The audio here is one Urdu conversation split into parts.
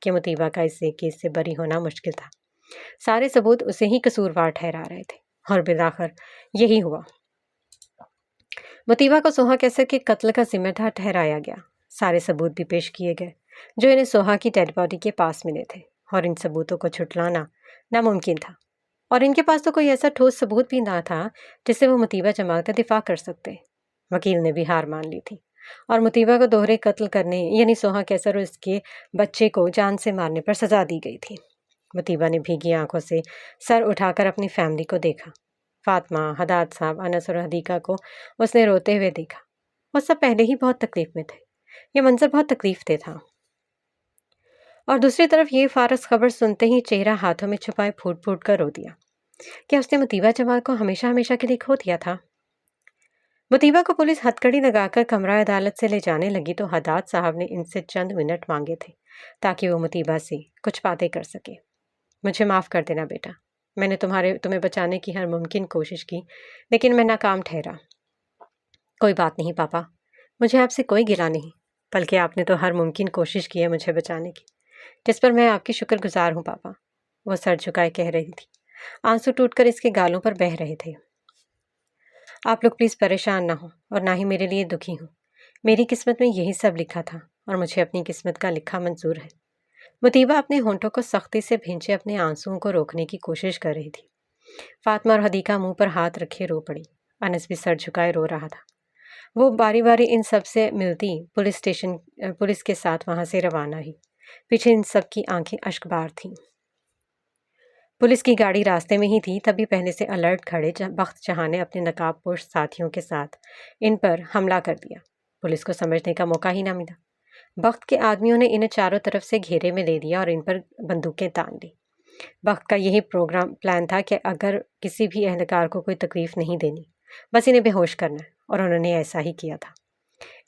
کہ مطیبہ کا اس کیس سے بری ہونا مشکل تھا۔ سارے ثبوت اسے ہی قصوروار ٹھہرا رہے تھے اور بالآخر یہی ہوا۔ مطیبہ کو سوہا کیسر کے قتل کا ذمہ دار ٹھہرایا گیا۔ سارے ثبوت بھی پیش کیے گئے جو انہیں سوہا کی ڈیڈ باڈی کے پاس ملے تھے، اور ان ثبوتوں کو جھٹلانا ناممکن تھا، اور ان کے پاس تو کوئی ایسا ٹھوس ثبوت بھی نہ تھا جس سے وہ مطیبہ جمال کا دفاع کر سکتے۔ وکیل نے بھی ہار مان لی تھی اور مطیبہ کو دوہرے قتل کرنے یعنی سوہا کیسر اور اس کے بچے کو جان سے مارنے پر سزا دی گئی تھی۔ مطیبہ نے بھیگی آنکھوں سے سر اٹھا کر اپنی فیملی کو دیکھا۔ فاطمہ، حداد صاحب، انس اور حدیقہ کو اس نے روتے ہوئے دیکھا۔ وہ سب پہلے ہی بہت تکلیف میں تھے۔ یہ منظر بہت تکلیف دہ تھا۔ اور دوسری طرف یہ فارس خبر سنتے ہی چہرہ ہاتھوں میں چھپائے پھوٹ پھوٹ کر رو دیا۔ کیا اس نے مطیبہ جمال کو ہمیشہ ہمیشہ کے لیے کھو دیا تھا؟ مطیبہ کو پولیس ہتھکڑی لگا کر کمرہ عدالت سے لے جانے لگی تو حداد صاحب نے ان سے چند منٹ مانگے تھے تاکہ وہ مطیبہ سے کچھ باتیں کر سکے۔ مجھے معاف کر دینا بیٹا، میں نے تمہیں بچانے کی ہر ممکن کوشش کی لیکن میں ناکام ٹھہرا۔ کوئی بات نہیں پاپا، مجھے آپ سے کوئی گلہ نہیں، بلکہ آپ نے تو ہر ممکن کوشش کی ہے مجھے بچانے کی، جس پر میں آپ کی شکر گزار ہوں پاپا، وہ سر جھکائے کہہ رہی تھی۔ آنسو ٹوٹ کر اس کے گالوں پر بہہ رہے تھے۔ آپ لوگ پلیز پریشان نہ ہوں اور نہ ہی میرے لیے دکھی ہوں، میری قسمت میں یہی سب لکھا تھا اور مجھے اپنی قسمت کا لکھا منظور ہے۔ مطیبہ اپنے ہونٹوں کو سختی سے بھینچے اپنے آنسوؤں کو روکنے کی کوشش کر رہی تھی۔ فاطمہ اور حدیقہ منہ پر ہاتھ رکھے رو پڑی۔ انس بھی سر جھکائے رو رہا تھا۔ وہ باری باری ان سب سے ملتی پولیس کے ساتھ وہاں سے روانہ ہوئی۔ پیچھے ان سب کی آنکھیں اشکبار تھیں۔ پولیس کی گاڑی راستے میں ہی تھی تبھی پہلے سے الرٹ کھڑے بخت جہاں نے اپنے نقاب پوش ساتھیوں کے ساتھ ان پر حملہ کر دیا۔ پولیس کو سمجھنے کا موقع ہی نہ ملا۔ بخت کے آدمیوں نے انہیں چاروں طرف سے گھیرے میں لے لیا اور ان پر بندوقیں تان لی۔ بخت کا یہی پلان تھا کہ اگر کسی بھی اہلکار کو کوئی تکلیف نہیں دینی، بس انہیں بے ہوش کرنا ہے، اور انہوں نے ایسا ہی کیا تھا۔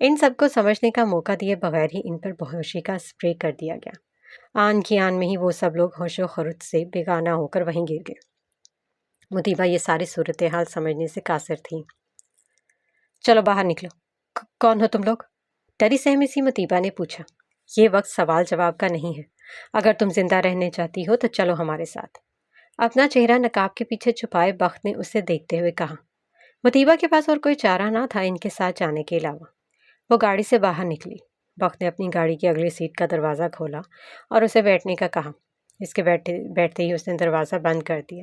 ان سب کو سمجھنے کا موقع دیے بغیر ہی ان پر بے ہوشی کا اسپرے کر دیا گیا۔ آن کی آن میں ہی وہ سب لوگ ہوش و خرد سے بیگانہ ہو کر وہیں گر گئے۔ مطیبہ یہ ساری صورتحال سمجھنے سے قاصر تھی۔ چلو باہر نکلو۔ کون ہو تم لوگ؟ ڈری سہمی سی مطیبہ نے پوچھا۔ یہ وقت سوال جواب کا نہیں ہے، اگر تم زندہ رہنے چاہتی ہو تو چلو ہمارے ساتھ۔ اپنا چہرہ نقاب کے پیچھے چھپائے بخت نے اسے دیکھتے ہوئے کہا۔ مطیبہ کے پاس اور کوئی چارہ نہ تھا ان کے ساتھ جانے کے علاوہ۔ وہ گاڑی سے باہر نکلی۔ بخت نے اپنی گاڑی کی اگلی سیٹ کا دروازہ کھولا اور اسے بیٹھنے کا کہا۔ اس کے بیٹھتے ہی اس نے دروازہ بند کر دیا۔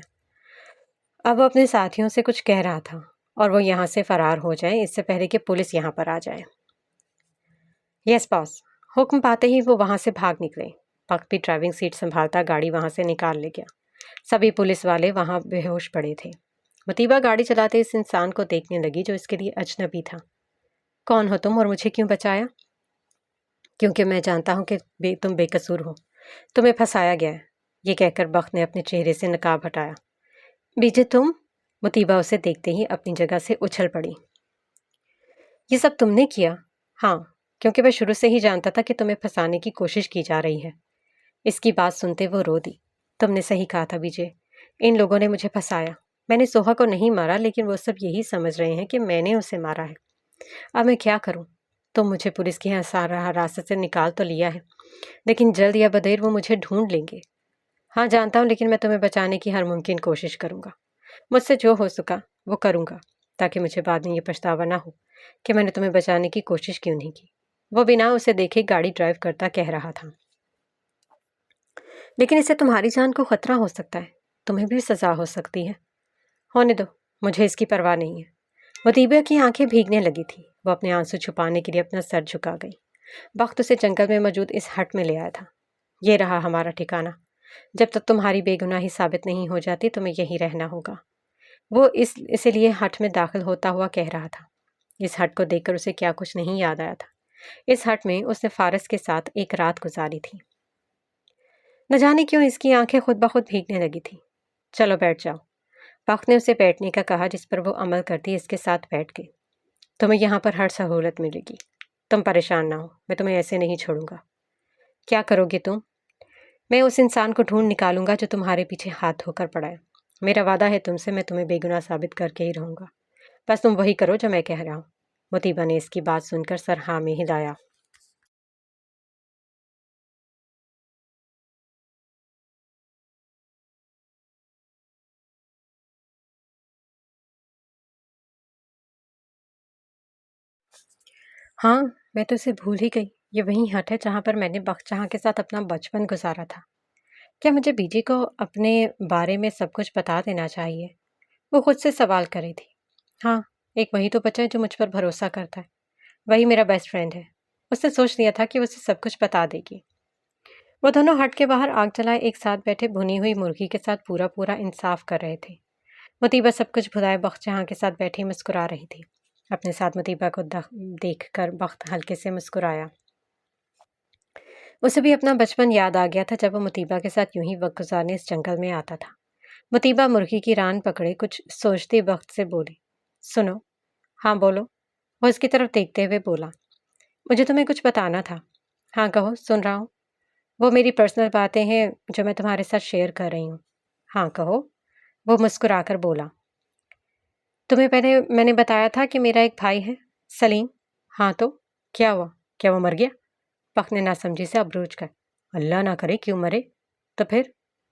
اب وہ اپنے ساتھیوں سے کچھ کہہ رہا تھا اور وہ یہاں سے فرار ہو جائیں اس سے پہلے کہ پولیس یہاں پر آ جائے۔ یس باس، حکم پاتے ہی وہ وہاں سے بھاگ نکلے۔ بخت بھی ڈرائیونگ سیٹ سنبھالتا گاڑی وہاں سے نکال لے گیا۔ سبھی پولیس والے وہاں بے ہوش پڑے تھے۔ مطیبہ گاڑی چلاتے اس انسان کو دیکھنے لگی جو اس کے لیے اجنبی تھا۔ کون ہو تم اور مجھے کیوں بچایا؟ کیونکہ میں جانتا ہوں کہ تم بے قصور ہو، تمہیں پھنسایا گیا ہے، یہ کہہ کر بخت نے اپنے چہرے سے نقاب ہٹایا۔ بیجے تم؟ مطیبہ اسے دیکھتے ہی اپنی جگہ سے اچھل پڑی۔ یہ سب تم نے کیا؟ ہاں، کیونکہ میں شروع سے ہی جانتا تھا کہ تمہیں پھنسانے کی کوشش کی جا رہی ہے۔ اس کی بات سنتے وہ رو دی۔ تم نے صحیح کہا تھا بیجے، ان لوگوں نے مجھے پھنسایا۔ میں نے سوہا کو نہیں مارا لیکن وہ سب یہی سمجھ رہے ہیں کہ میں نے اسے مارا ہے۔ اب میں کیا کروں؟ تم مجھے پولیس کی حراست سے نکال تو لیا ہے لیکن جلد یا بدیر وہ مجھے ڈھونڈ لیں گے۔ ہاں جانتا ہوں، لیکن میں تمہیں بچانے کی ہر ممکن کوشش کروں گا۔ مجھ سے جو ہو سکا وہ کروں گا تاکہ مجھے بعد میں یہ پچھتاوا نہ ہو کہ میں نے تمہیں بچانے کی کوشش کیوں نہیں کی۔ وہ بنا اسے دیکھے گاڑی ڈرائیو کرتا کہہ رہا تھا۔ لیکن اس سے تمہاری جان کو خطرہ ہو سکتا ہے، تمہیں بھی سزا ہو سکتی ہے۔ ہونے دو، مجھے اس کی پرواہ نہیں ہے۔ مطیبہ کی آنکھیں بھیگنے لگی تھی۔ وہ اپنے آنسو چھپانے کے لیے اپنا سر جھکا گئی۔ بخت اسے جنگل میں موجود اس ہٹ میں لے آیا تھا۔ یہ رہا ہمارا ٹھکانہ، جب تک تمہاری بے گناہی ثابت نہیں ہو جاتی تمہیں یہی رہنا ہوگا۔ وہ اسی لیے ہٹ میں داخل ہوتا ہوا کہہ رہا تھا۔ اس ہٹ کو دیکھ کر اسے کیا کچھ نہیں یاد آیا تھا۔ اس ہٹ میں اس نے فارس کے ساتھ ایک رات گزاری تھی۔ نہ جانے کیوں اس کی آنکھیں خود بخود بھیگنے لگی تھی۔ چلو بیٹھ جاؤ۔ بخت نے اسے بیٹھنے کا کہا جس پر وہ عمل کرتی اس کے ساتھ بیٹھ گئی۔ تمہیں یہاں پر ہر سہولت ملے گی، تم پریشان نہ ہو، میں تمہیں ایسے نہیں چھوڑوں گا۔ کیا کرو گے تم؟ میں اس انسان کو ڈھونڈ نکالوں گا جو تمہارے پیچھے ہاتھ دھو کر پڑا ہے۔ میرا وعدہ ہے تم سے، میں تمہیں بے گناہ ثابت کر کے ہی رہوں گا۔ بس تم وہی کرو جو میں کہہ رہا ہوں۔ مطیبہ نے اس کی بات سن کر سر ہاں میں ہلایا۔ ہاں، میں تو اسے بھول ہی گئی۔ یہ وہی ہٹ ہے جہاں پر میں نے بخت جہاں کے ساتھ اپنا بچپن گزارا تھا۔ کیا مجھے بی جی کو اپنے بارے میں سب کچھ بتا دینا چاہیے؟ وہ خود سے سوال کر رہی تھی۔ ہاں، ایک وہی تو بچہ ہے جو مجھ پر بھروسہ کرتا ہے۔ وہی میرا بیسٹ فرینڈ ہے۔ اس نے سوچ لیا تھا کہ وہ اسے سب کچھ بتا دے گی۔ وہ دونوں ہٹ کے باہر آگ جلائے ایک ساتھ بیٹھے بھنی ہوئی مرغی کے ساتھ پورا پورا انصاف کر رہے تھے۔ مطیبہ سب کچھ بھلائے بخت جہاں کے ساتھ بیٹھی مسکرا رہی تھی۔ اپنے ساتھ مطیبہ کو دیکھ کر بخت ہلکے سے مسکرایا۔ اسے بھی اپنا بچپن یاد آ گیا تھا جب وہ مطیبہ کے ساتھ یوں ہی وقت گزارنے اس جنگل میں آتا تھا۔ مطیبہ مرغی کی ران پکڑے کچھ سوچتی بخت سے بولی، سنو۔ ہاں بولو۔ وہ اس کی طرف دیکھتے ہوئے بولا، مجھے تمہیں کچھ بتانا تھا۔ ہاں کہو، سن رہا ہوں۔ وہ میری پرسنل باتیں ہیں جو میں تمہارے ساتھ شیئر کر رہی ہوں۔ ہاں کہو، وہ مسکرا کر بولا۔ تمہیں پہلے میں نے بتایا تھا کہ میرا ایک بھائی ہے، سلیم۔ ہاں تو کیا ہوا؟ کیا وہ مر گیا؟ بخت نے ناسمجھی سے ابروچ کر۔ اللہ نہ کرے، کیوں مرے؟ تو پھر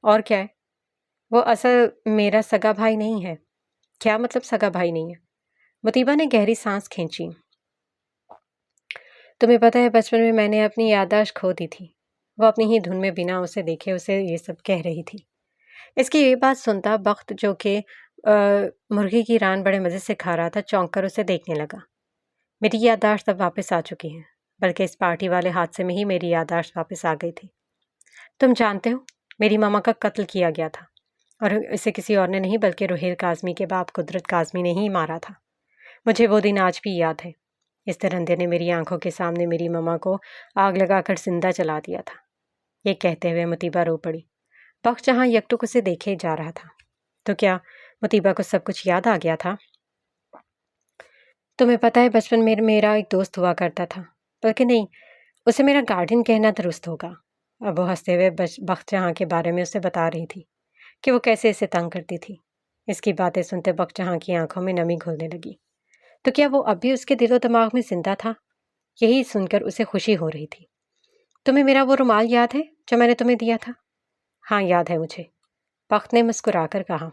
اور کیا ہے؟ وہ اصل میرا سگا بھائی نہیں ہے۔ کیا مطلب سگا بھائی نہیں ہے؟ مطیبہ نے گہری سانس کھینچی۔ تمہیں پتہ ہے بچپن میں میں نے اپنی یادداشت کھو دی تھی۔ وہ اپنی ہی دھن میں بنا اسے دیکھے اسے یہ سب کہہ رہی تھی۔ اس کی یہ بات سنتا بخت جو کہ مرغی کی ران بڑے مزے سے کھا رہا تھا چونک کر اسے دیکھنے لگا۔ میری یادداشت اب واپس آ چکی ہے، بلکہ اس پارٹی والے حادثے میں ہی میری یادداشت واپس آ گئی تھی۔ تم جانتے ہو میری ماما کا قتل کیا گیا تھا، اور اسے کسی اور نے نہیں بلکہ روحیل کاظمی کے باپ قدرت کاظمی نے ہی مارا تھا۔ مجھے وہ دن آج بھی یاد ہے۔ اس درندے نے میری آنکھوں کے سامنے میری ماما کو آگ لگا کر زندہ چلا دیا تھا۔ یہ کہتے ہوئے مطیبہ رو پڑی۔ بخت جہاں یکٹک اسے دیکھے جا رہا تھا۔ تو کیا مطیبہ کو سب کچھ یاد آ گیا تھا؟ تمہیں پتہ ہے بچپن میں میرا ایک دوست ہوا کرتا تھا، بلکہ نہیں، اسے میرا گارڈین کہنا درست ہوگا۔ اب وہ ہنستے ہوئے بخت جہاں کے بارے میں اسے بتا رہی تھی کہ وہ کیسے اسے تنگ کرتی تھی۔ اس کی باتیں سنتے بخت جہاں کی آنکھوں میں نمی گھلنے لگی۔ تو کیا وہ اب بھی اس کے دل و دماغ میں زندہ تھا؟ یہی سن کر اسے خوشی ہو رہی تھی۔ تمہیں میرا وہ رومال یاد ہے جو میں نے تمہیں دیا تھا؟ ہاں یاد ہے مجھے، بخت نے مسکرا کر کہا۔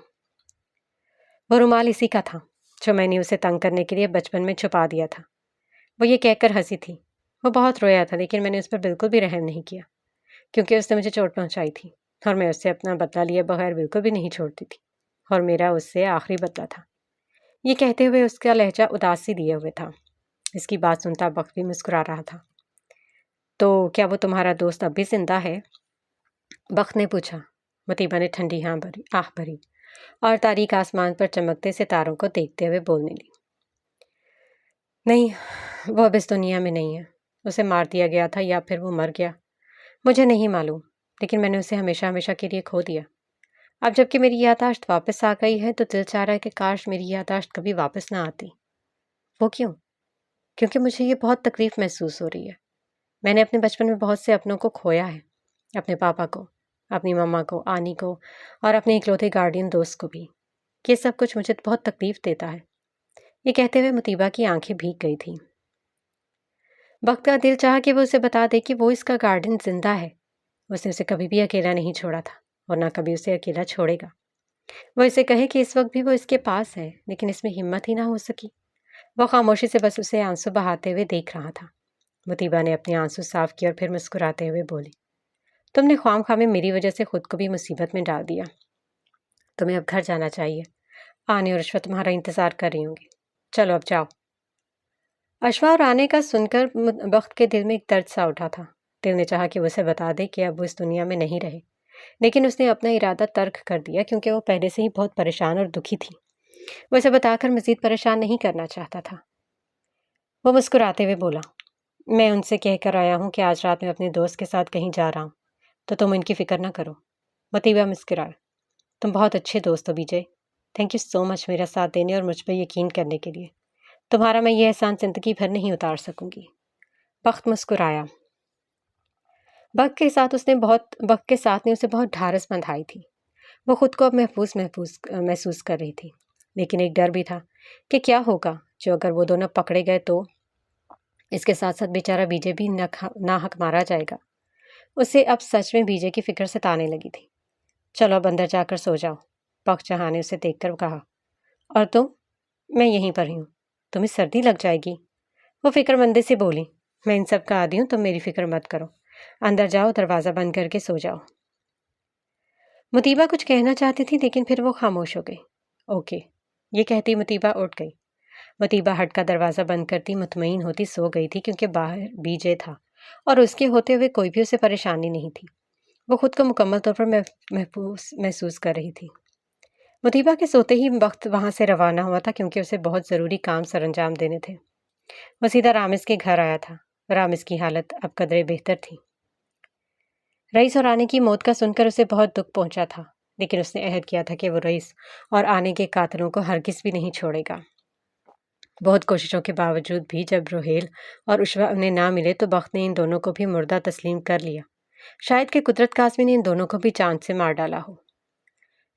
وہ رومال اسی کا تھا جو میں نے اسے تنگ کرنے کے لیے بچپن میں چھپا دیا تھا۔ وہ یہ کہہ کر ہنسی تھی۔ وہ بہت رویا تھا، لیکن میں نے اس پر بالکل بھی رحم نہیں کیا، کیونکہ اس نے مجھے چوٹ پہنچائی تھی، اور میں اس سے اپنا بدلہ لیے بغیر بالکل بھی نہیں چھوڑتی تھی، اور میرا اس سے آخری بدلہ تھا۔ یہ کہتے ہوئے اس کا لہجہ اداسی دیے ہوئے تھا۔ اس کی بات سنتا بخت بھی مسکرا رہا تھا۔ تو کیا وہ تمہارا دوست اب بھی زندہ ہے؟ بخت نے پوچھا۔ مطیبہ نے ٹھنڈی آہ بھری اور تاریک آسمان پر چمکتے ستاروں کو دیکھتے ہوئے بولنے لی۔ نہیں، وہ اب اس دنیا میں نہیں ہے۔ اسے مار دیا گیا تھا یا پھر وہ مر گیا، مجھے نہیں معلوم، لیکن میں نے اسے ہمیشہ ہمیشہ کے لیے کھو دیا۔ اب جب کہ میری یادداشت واپس آ گئی ہے تو دل چاہ رہا ہے کہ کاش میری یادداشت کبھی واپس نہ آتی۔ وہ کیوں؟ کیونکہ مجھے یہ بہت تکلیف محسوس ہو رہی ہے۔ میں نے اپنے بچپن میں بہت سے اپنوں کو کھویا ہے، اپنے پاپا کو، اپنی ماما کو، آنی کو، اور اپنے اکلوتے گارڈین دوست کو بھی۔ یہ سب کچھ مجھے بہت تکلیف دیتا ہے۔ یہ کہتے ہوئے مطیبہ کی آنکھیں بھیگ گئی تھیں۔ بخت کا دل چاہا کہ وہ اسے بتا دے کہ وہ اس کا گارڈن زندہ ہے۔ اس نے اسے کبھی بھی اکیلا نہیں چھوڑا تھا، اور نہ کبھی اسے اکیلا چھوڑے گا۔ وہ اسے کہے کہ اس وقت بھی وہ اس کے پاس ہے، لیکن اس میں ہمت ہی نہ ہو سکی۔ وہ خاموشی سے بس اسے آنسو بہاتے ہوئے دیکھ رہا تھا۔ مطیبہ نے اپنے آنسو صاف کیے اور پھر مسکراتے ہوئے بولی، تم نے خواہ خواہ میں میری وجہ سے خود کو بھی مصیبت میں ڈال دیا۔ تمہیں اب گھر جانا چاہیے۔ آنے اور اشوا تمہارا انتظار کر رہی ہوں گی۔ چلو اب جاؤ۔ اشوا اور آنے کا سن کر بخت کے دل میں ایک درد سا اٹھا تھا۔ دل نے چاہا کہ وہ اسے بتا دے کہ اب وہ اس دنیا میں نہیں رہے، لیکن اس نے اپنا ارادہ ترک کر دیا کیونکہ وہ پہلے سے ہی بہت پریشان اور دکھی تھی۔ وہ اسے بتا کر مزید پریشان نہیں کرنا چاہتا تھا۔ وہ مسکراتے ہوئے بولا، میں ان سے کہہ کر آیا ہوں کہ آج رات میں اپنے دوست کے ساتھ کہیں جا رہا ہوں، تو تم ان کی فکر نہ کرو۔ مطیبہ مسکرایا۔ تم بہت اچھے دوست ہو وجے۔ تھینک یو سو مچ میرا ساتھ دینے اور مجھ پہ یقین کرنے کے لیے۔ تمہارا میں یہ احسان زندگی بھر نہیں اتار سکوں گی۔ بخت مسکرایا۔ بخت کے ساتھ نے اسے بہت ڈھارس بندھائی تھی۔ وہ خود کو اب محسوس کر رہی تھی، لیکن ایک ڈر بھی تھا کہ کیا ہوگا جو اگر وہ دونوں پکڑے گئے تو اس کے ساتھ ساتھ بیچارہ بیجے بھی ناحق مارا جائے گا۔ اسے اب سچ میں بیجے کی فکر ستانے لگی تھی۔ چلو اب اندر جا کر سو جاؤ، بخت جہاں نے اسے دیکھ کر کہا۔ اور تم؟ میں یہیں پر ہی ہوں۔ تمہیں سردی لگ جائے گی۔ وہ فکر مندی سے بولی، میں ان سب کا عادی ہوں، تم میری فکر مت کرو، اندر جاؤ، دروازہ بند کر کے سو جاؤ۔ مطیبہ کچھ کہنا چاہتی تھی لیکن پھر وہ خاموش ہو گئی۔ اوکے، یہ کہتی مطیبہ اٹھ گئی۔ مطیبہ ہٹ کا دروازہ بند کرتی مطمئن ہوتی سو گئی تھی، کیونکہ باہر بی جے تھا اور اس کے ہوتے ہوئے کوئی بھی اسے پریشانی نہیں تھی۔ وہ خود کو مکمل طور پر محسوس کر رہی تھی۔ مطیبہ کے سوتے ہی وقت وہاں سے روانہ ہوا تھا، کیونکہ اسے بہت ضروری کام سر انجام دینے تھے۔ وہ سیدھا رامز کے گھر آیا تھا۔ رامز کی حالت اب قدرے بہتر تھی۔ رئیس اور آنے کی موت کا سن کر اسے بہت دکھ پہنچا تھا، لیکن اس نے عہد کیا تھا کہ وہ رئیس اور آنے کے قاتلوں کو ہرگز بھی نہیں چھوڑے گا۔ بہت کوششوں کے باوجود بھی جب روہیل اور عشوہ انہیں نہ ملے تو بخت نے ان دونوں کو بھی مردہ تسلیم کر لیا۔ شاید کہ قدرت قاسمی نے ان دونوں کو بھی چاند سے مار ڈالا ہو۔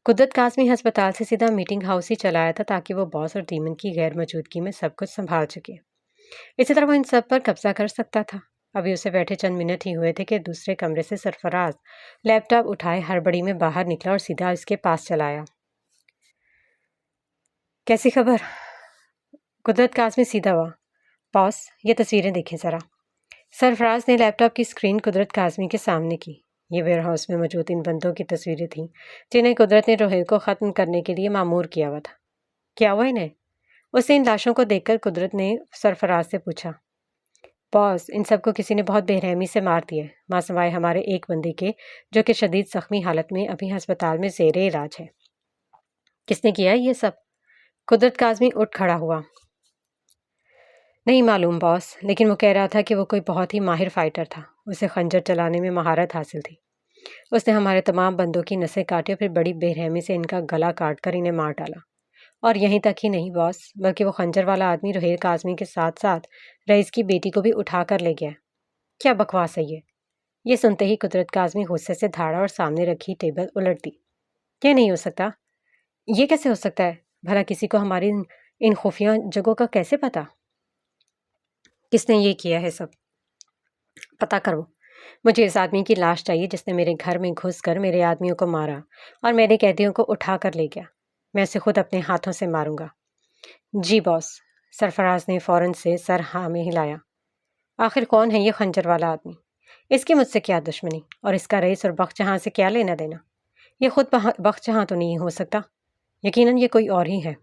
قدرت قاسمی ہسپتال سے سیدھا میٹنگ ہاؤس ہی چلا آیا تھا تاکہ وہ باس اور ڈیمن کی غیر موجودگی میں سب کچھ سنبھال سکے۔ اسی طرح وہ ان سب پر قبضہ کر سکتا تھا۔ ابھی اسے بیٹھے چند منٹ ہی ہوئے تھے کہ دوسرے کمرے سے سرفراز لیپ ٹاپ اٹھائے ہڑبڑی میں باہر نکلا اور سیدھا اس کے پاس چلا آیا۔ کیسی خبر؟ قدرت قاسمی سیدھا ہوا۔ باس، یہ تصویریں دیکھیں ذرا۔ سرفراز نے لیپ ٹاپ کی اسکرین قدرت قاسمی کے سامنے کی۔ یہ ویئر ہاؤس میں موجود ان بندوں کی تصویریں تھیں جنہیں قدرت نے روہیل کو ختم کرنے کے لیے مامور کیا ہوا تھا۔ کیا ہوا انہیں؟ اس نے ان لاشوں کو دیکھ کر قدرت نے سرفراز سے پوچھا۔ باس، ان سب کو کسی نے بہت بے رحمی سے مار دیا ہے، ماں سوائے ہمارے ایک بندے کے جو کہ شدید زخمی حالت میں ابھی ہسپتال میں زیر علاج ہے۔ کس نے کیا ہے یہ سب؟ قدرت قاسمی اٹھ کھڑا ہوا۔ نہیں معلوم باس، لیکن وہ کہہ رہا تھا کہ وہ کوئی بہت ہی ماہر فائٹر تھا، اسے خنجر چلانے میں مہارت حاصل تھی۔ اس نے ہمارے تمام بندوں کی نسیں کاٹی اور پھر بڑی بے رحمی سے ان کا گلا کاٹ کر انہیں مار ڈالا۔ اور یہیں تک ہی نہیں باس، بلکہ وہ خنجر والا آدمی روہیل قاسمی کے ساتھ ساتھ رئیس کی بیٹی کو بھی اٹھا کر لے گیا۔ کیا بکواس ہے یہ سنتے ہی قدرت قاسمی غصے سے دھاڑا اور سامنے رکھی ٹیبل الٹ دی۔ یہ نہیں ہو سکتا۔ یہ کیسے ہو سکتا ہے؟ بھلا کسی کو ہماری ان خفیہ جگہوں کا کیسے پتا؟ کس نے یہ کیا ہے سب؟ پتا کرو۔ مجھے اس آدمی کی لاش چاہیے جس نے میرے گھر میں گھس کر میرے آدمیوں کو مارا اور میرے قیدیوں کو اٹھا کر لے گیا۔ میں اسے خود اپنے ہاتھوں سے ماروں گا۔ جی باس، سرفراز نے فوراً سے سر ہاں میں ہلایا۔ آخر کون ہے یہ خنجر والا آدمی؟ اس کی مجھ سے کیا دشمنی اور اس کا رئیس اور بخت جہاں سے کیا لینا دینا؟ یہ خود بخت جہاں تو نہیں ہو سکتا، یقیناً یہ کوئی اور ہی ہے۔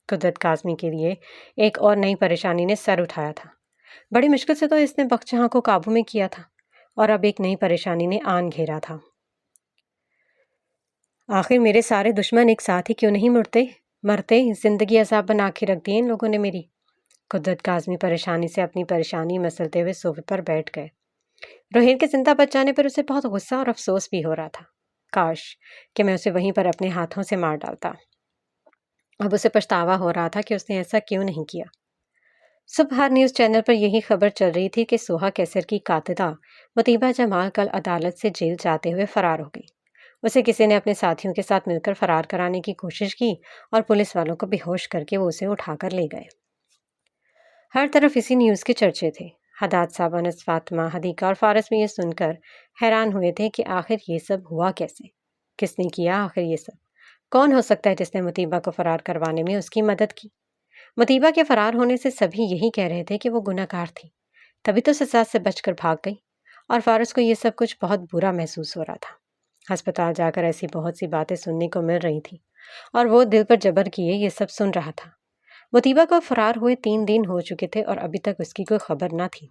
قدرت قاسمی کے لیے ایک اور نئی پریشانی نے سر اٹھایا تھا۔ بڑی مشکل سے تو اس نے بخت جہاں کو قابو میں کیا تھا اور اب ایک نئی پریشانی نے آن گھیرا تھا۔ آخر میرے سارے دشمن ایک ساتھ ہی کیوں نہیں مرتے؟ زندگی عذاب بنا کے رکھ دی ان لوگوں نے میری۔ قدرت قاسمی پریشانی سے اپنی پریشانی مسلتے ہوئے صوفے پر بیٹھ گئے۔ روہیل کے زندہ بچ جانے پر اسے بہت غصہ اور افسوس بھی ہو رہا تھا۔ کاش کہ میں اسے وہیں پر اپنے ہاتھوں سے مار ڈالتا۔ اب اسے پچھتاوا ہو رہا تھا کہ اس نے ایسا کیوں نہیں کیا۔ صبح ہر نیوز چینل پر یہی خبر چل رہی تھی کہ سوہا کیسر کی قاتلہ مطیبہ جمال کل عدالت سے جیل جاتے ہوئے فرار ہو گئی۔ اسے کسی نے اپنے ساتھیوں کے ساتھ مل کر فرار کرانے کی کوشش کی اور پولیس والوں کو بے ہوش کر کے وہ اسے اٹھا کر لے گئے۔ ہر طرف اسی نیوز کے چرچے تھے۔ حداد صاحب، انس، فاطمہ، حدیقہ اور فارس میں یہ سن کر حیران ہوئے تھے کہ آخر یہ سب ہوا کیسے؟ کس نے کیا آخر یہ سب؟ کون ہو سکتا ہے جس نے مطیبہ کو فرار کروانے میں اس کی مدد کی؟ مطیبہ کے فرار ہونے سے سبھی یہی کہہ رہے تھے کہ وہ گناہ گار تھی، تبھی تو سزا سے بچ کر بھاگ گئی، اور فارس کو یہ سب کچھ بہت برا محسوس ہو رہا تھا۔ ہسپتال جا کر ایسی بہت سی باتیں سننے کو مل رہی تھیں اور وہ دل پر جبر کیے یہ سب سن رہا تھا۔ مطیبہ کو فرار ہوئے 3 دن ہو چکے تھے اور ابھی تک اس کی کوئی خبر نہ تھی۔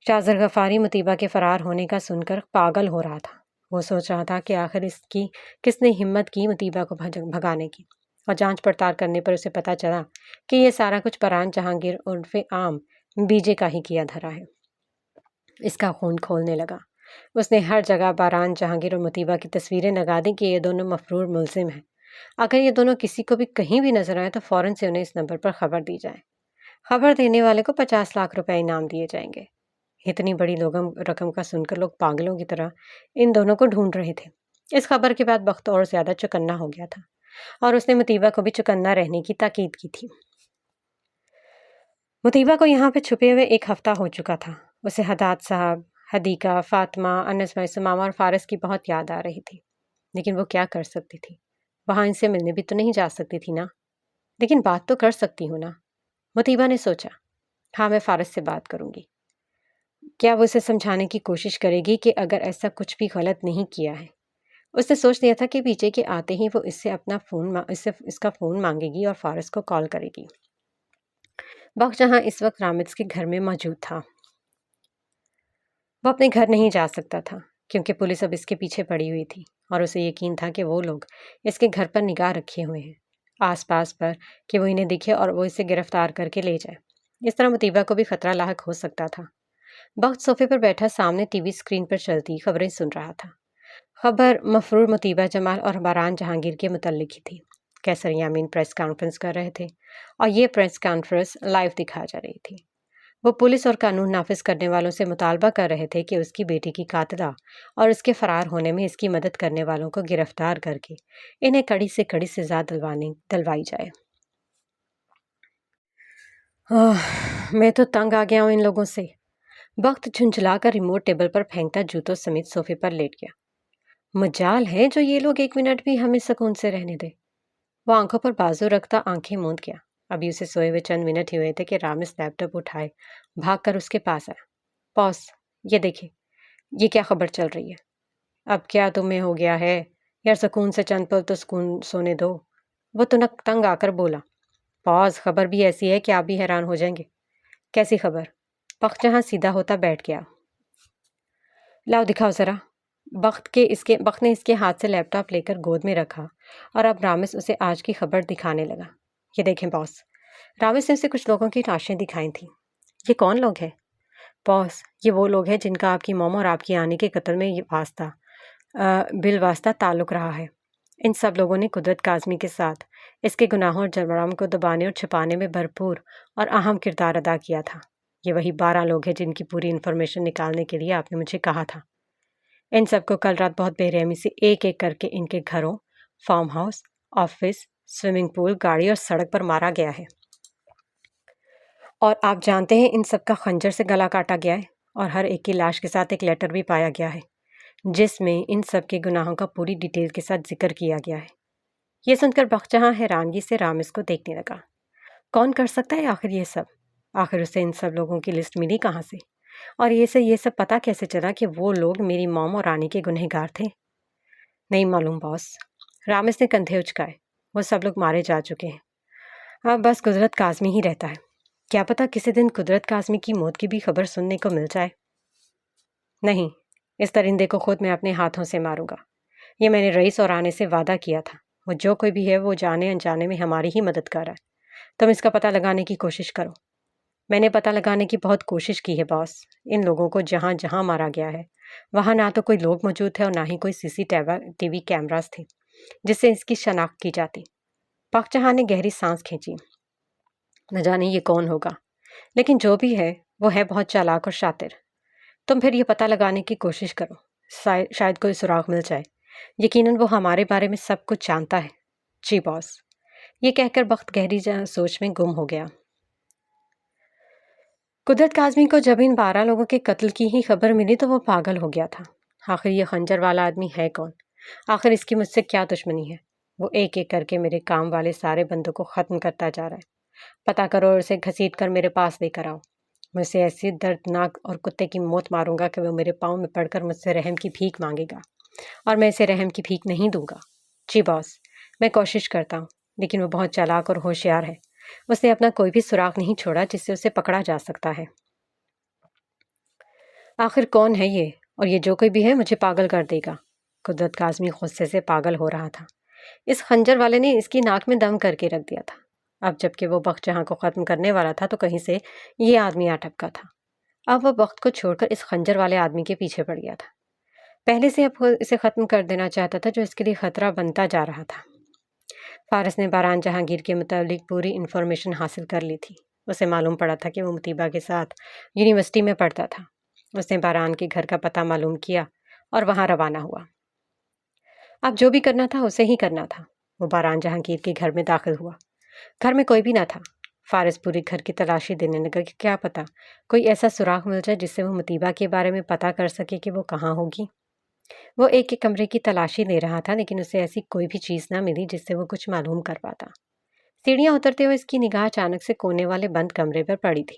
شاذر غفاری مطیبہ کے فرار ہونے کا سن کر پاگل ہو رہا تھا۔ وہ سوچ رہا تھا کہ آخر اس کی کس نے ہمت کی مطیبہ کو بھگانے کی، اور جانچ پڑتال کرنے پر اسے پتہ چلا کہ یہ سارا کچھ پران جہانگیر عرف عام بی جے کا ہی کیا دھرا ہے۔ اس کا خون کھولنے لگا۔ اس نے ہر جگہ باران جہانگیر اور مطیبہ کی تصویریں لگا دیں کہ یہ دونوں مفرور ملزم ہیں۔ اگر یہ دونوں کسی کو بھی کہیں بھی نظر آئے تو فوراً سے انہیں اس نمبر پر خبر دی جائے۔ خبر دینے والے کو 50 لاکھ روپے انعام دیے جائیں گے۔ اتنی بڑی رقم کا سن کر لوگ پاگلوں کی طرح ان دونوں کو ڈھونڈ رہے تھے۔ اس خبر کے بعد بخت اور زیادہ چکنا ہو گیا تھا اور اس نے مطیبہ کو بھی چکنا رہنے کی تاکید کی تھی۔ مطیبہ کو یہاں پہ چھپے ہوئے 1 ہفتہ ہو چکا تھا۔ اسے حداد صاحب، حدیقہ، فاطمہ، انس بھائی، سماما اور فارس کی بہت یاد آ رہی تھی، لیکن وہ کیا کر سکتی تھی؟ وہاں ان سے ملنے بھی تو نہیں جا سکتی تھی نا، لیکن بات تو کر سکتی ہوں نا، مطیبہ نے سوچا۔ ہاں، میں فارس سے بات کروں گی۔ کیا وہ اسے سمجھانے کی کوشش کرے گی کہ اگر ایسا کچھ بھی غلط نہیں کیا ہے؟ اس نے سوچ لیا تھا کہ پیچھے کے آتے ہی وہ اس کا فون مانگے گی اور فارس کو کال کرے گی۔ بخت جہاں اس وقت رامز کے گھر میں موجود تھا۔ وہ اپنے گھر نہیں جا سکتا تھا کیونکہ پولیس اب اس کے پیچھے پڑی ہوئی تھی اور اسے یقین تھا کہ وہ لوگ اس کے گھر پر نگاہ رکھے ہوئے ہیں آس پاس پر کہ وہ انہیں دکھے اور وہ اسے گرفتار کر کے لے جائے۔ اس طرح مطیبہ کو بھی خطرہ لاحق ہو سکتا تھا۔ بخت صوفے پر بیٹھا سامنے ٹی وی اسکرین پر چلتی خبریں سن رہا تھا۔ خبر مفرور مطیبہ جمال اور باران جہانگیر کے متعلق ہی تھی۔ کیسر یامین پریس کانفرنس کر رہے تھے اور یہ پریس کانفرنس لائیو دکھا جا رہی تھی۔ وہ پولیس اور قانون نافذ کرنے والوں سے مطالبہ کر رہے تھے کہ اس کی بیٹی کی قاتلہ اور اس کے فرار ہونے میں اس کی مدد کرنے والوں کو گرفتار کر کے انہیں کڑی سے کڑی سزا دلوائی جائے۔ میں تو تنگ آ گیا ہوں ان لوگوں سے۔ بخت جھنجھلا کر ریموٹ ٹیبل پر پھینکتا جوتوں سمیت صوفے پر لیٹ گیا۔ مجال ہے جو یہ لوگ ایک منٹ بھی ہمیں سکون سے رہنے دے۔ وہ آنکھوں پر بازو رکھتا آنکھیں موند گیا۔ ابھی اسے سوئے ہوئے چند منٹ ہی ہوئے تھے کہ رامز لیپ ٹاپ اٹھائے بھاگ کر اس کے پاس آیا۔ باس، یہ دیکھیں، یہ کیا خبر چل رہی ہے؟ اب کیا تمہیں ہو گیا ہے یار، سکون سے چند پل تو سکون سونے دو۔ وہ تنگ آ کر بولا۔ باس، خبر بھی ایسی ہے کہ آپ بھی حیران ہو جائیں گے۔ کیسی خبر؟ بخت جہاں سیدھا ہوتا بیٹھ گیا۔ لاؤ دکھاؤ ذرا۔ بخت نے اس کے ہاتھ سے لیپ ٹاپ لے کر گود میں رکھا اور اب رامز اسے آج کی خبر دکھانے لگا۔ یہ دیکھیں باس۔ رامز نے اسے کچھ لوگوں کی لاشیں دکھائی تھیں۔ یہ کون لوگ ہیں؟ باس، یہ وہ لوگ ہیں جن کا آپ کی موم اور آپ کی آنی کے قتل میں بالواسطہ تعلق رہا ہے۔ ان سب لوگوں نے قدرت کاظمی کے ساتھ اس کے گناہوں اور جرائم کو دبانے اور چھپانے میں بھرپور اور اہم کردار ادا کیا تھا۔ یہ وہی 12 لوگ ہیں جن کی پوری انفارمیشن نکالنے کے لیے آپ نے مجھے کہا تھا۔ ان سب کو کل رات بہت بے رحمی سے ایک ایک کر کے ان کے گھروں، farm house, office, swimming pool, گاڑی اور سڑک پر مارا گیا ہے۔ اور آپ جانتے ہیں ان سب کا خنجر سے گلا کاٹا گیا ہے اور ہر ایک کی لاش کے ساتھ ایک لیٹر بھی پایا گیا ہے جس میں ان سب کے گناہوں کا پوری ڈیٹیل کے ساتھ ذکر کیا گیا ہے۔ یہ سن کر بخت جہاں حیرانگی سے رامز کو دیکھنے لگا۔ کون کر سکتا ہے آخر یہ سب؟ آخر اسے ان سب لوگوں کی لسٹ ملی کہاں سے؟ اور یہ سب پتہ کیسے چلا کہ وہ لوگ میری موم اور رانی کے گنہگار تھے؟ نہیں معلوم باس۔ رامز نے کندھے اچکائے۔ وہ سب لوگ مارے جا چکے ہیں، اب بس قدرت کاظمی ہی رہتا ہے۔ کیا پتہ کسی دن قدرت کاظمی کی موت کی بھی خبر سننے کو مل جائے۔ نہیں، اس درندے کو خود میں اپنے ہاتھوں سے ماروں گا۔ یہ میں نے رئیس اور آنے سے وعدہ کیا تھا۔ وہ جو کوئی بھی ہے وہ جانے انجانے میں ہماری ہی مدد کر رہا ہے۔ تم اس کا پتہ لگانے کی کوشش کرو۔ میں نے پتہ لگانے کی بہت کوشش کی ہے باس۔ ان لوگوں کو جہاں جہاں مارا گیا ہے وہاں نہ تو کوئی لوگ موجود تھے اور نہ ہی کوئی ٹی وی کیمراز تھے جس سے اس کی شناخت کی جاتی۔ بخت جہاں نے گہری سانس کھینچی۔ نہ جانے یہ کون ہوگا، لیکن جو بھی ہے وہ ہے بہت چالاک اور شاطر۔ تم پھر یہ پتہ لگانے کی کوشش کرو، شاید کوئی سراغ مل جائے۔ یقیناً وہ ہمارے بارے میں سب کچھ جانتا ہے۔ جی باس۔ یہ کہہ کر بخت گہری سوچ میں گم ہو گیا۔ قدرت کاظمی کو جب ان 12 لوگوں کے قتل کی ہی خبر ملی تو وہ پاگل ہو گیا تھا۔ آخر یہ خنجر والا آدمی ہے کون؟ آخر اس کی مجھ سے کیا دشمنی ہے؟ وہ ایک ایک کر کے میرے کام والے سارے بندوں کو ختم کرتا جا رہا ہے۔ پتہ کرو اور اسے گھسیٹ کر میرے پاس لے کر آؤ۔ میں اسے ایسی دردناک اور کتے کی موت ماروں گا کہ وہ میرے پاؤں میں پڑ کر مجھ سے رحم کی بھیک مانگے گا، اور میں اسے رحم کی بھیک نہیں دوں گا۔ جی باس، میں کوشش کرتا ہوں، لیکن وہ بہت چالاک اور ہوشیار ہے۔ اس نے اپنا کوئی بھی سراغ نہیں چھوڑا جس سے اسے پکڑا جا سکتا ہے۔ آخر کون ہے یہ؟ اور یہ جو کوئی بھی ہے مجھے پاگل کر دے گا۔ قدرت کاظمی غصے سے پاگل ہو رہا تھا۔ اس خنجر والے نے اس کی ناک میں دم کر کے رکھ دیا تھا۔ اب جب کہ وہ بخت جہاں کو ختم کرنے والا تھا تو کہیں سے یہ آدمی آ ٹپکا تھا۔ اب وہ بخت کو چھوڑ کر اس خنجر والے آدمی کے پیچھے پڑ گیا تھا۔ پہلے سے اب اسے ختم کر دینا چاہتا تھا جو اس کے لیے خطرہ بنتا جا رہا تھا۔ فارس نے باران جہانگیر کے متعلق پوری انفارمیشن حاصل کر لی تھی۔ اسے معلوم پڑا تھا کہ وہ مطیبہ کے ساتھ یونیورسٹی میں پڑھتا تھا۔ اس نے باران کے گھر کا پتہ معلوم کیا اور وہاں روانہ ہوا۔ اب جو بھی کرنا تھا اسے ہی کرنا تھا۔ وہ باران جہانگیر کے گھر میں داخل ہوا۔ گھر میں کوئی بھی نہ تھا۔ فارس پورے گھر کی تلاشی دینے لگا کہ کیا پتہ کوئی ایسا سراغ مل جائے جس سے وہ مطیبہ کے بارے میں پتہ کر سکے کہ وہ کہاں ہوگی۔ وہ ایک ایک کمرے کی تلاشی لے رہا تھا لیکن اسے ایسی کوئی بھی چیز نہ ملی جس سے وہ کچھ معلوم کر پاتا۔ سیڑھیاں اترتے ہوئے اس کی نگاہ اچانک سے کونے والے بند کمرے پر پڑی تھی۔